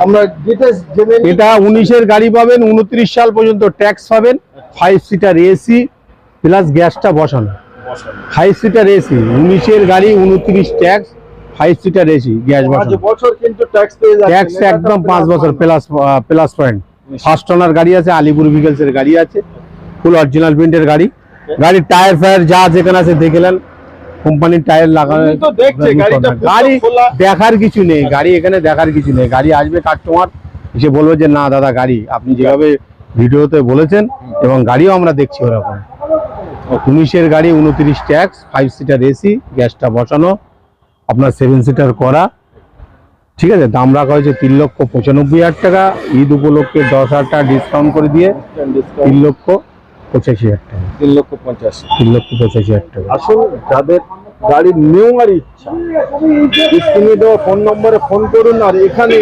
আমরা ডিটেইলস জেনে নিই। এটা 19 এর গাড়ি পাবেন, 29 সাল পর্যন্ত ট্যাক্স পাবেন, 5 সিটার এসি প্লাস গ্যাসটা বসানো। 5 সিটার এসি, 19 এর গাড়ি, 29 ট্যাক্স, 5 সিটার এসি, গ্যাস 5 বসানো। বছর কিন্তু ট্যাক্স পেয়ে যাচ্ছে। ট্যাক্স একদম 5 বছর প্লাস পয়েন্ট। ফার্স্ট ওনার গাড়ি আছে, আলিপুর ভিকেলস এর গাড়ি আছে, ফুল অরিজিনাল প্রিন্টের গাড়ি। গাড়ির টায়ার ফায়ার যা যেখানে আছে দেখলেন, কোম্পানির টায়ার লাগানো। তো দেখছে গাড়িটা গাড়ি খোলা। দেখার কিছু নেই, গাড়ি এখানে দেখার কিছু নেই। গাড়ি আসবে কাস্টমার এসে বলবে যে না দাদা গাড়ি আপনি যেভাবে ভিডিওতে বলেছেন এবং গাড়িও আমরা দেখছি ওরকম। 19 এর গাড়ি, 29 ট্যাক্স, 5 সিটার এসি, গ্যাসটা বসানো, আপনার 7 সিটার করা। ঠিক আছে, দাম রাখা হয়েছে 3,95,000 টাকা। ঈদ উপলক্ষে 10,000 টাকা ডিসকাউন্ট করে দিয়ে 3,85,000 টাকা। 3,85,000। 3,85,000 টাকা। আসলে যাদের গাড়ি নেওয়ার ইচ্ছা, স্ক্রিনে দেওয়া ফোন নম্বরে ফোন করুন আর এখানে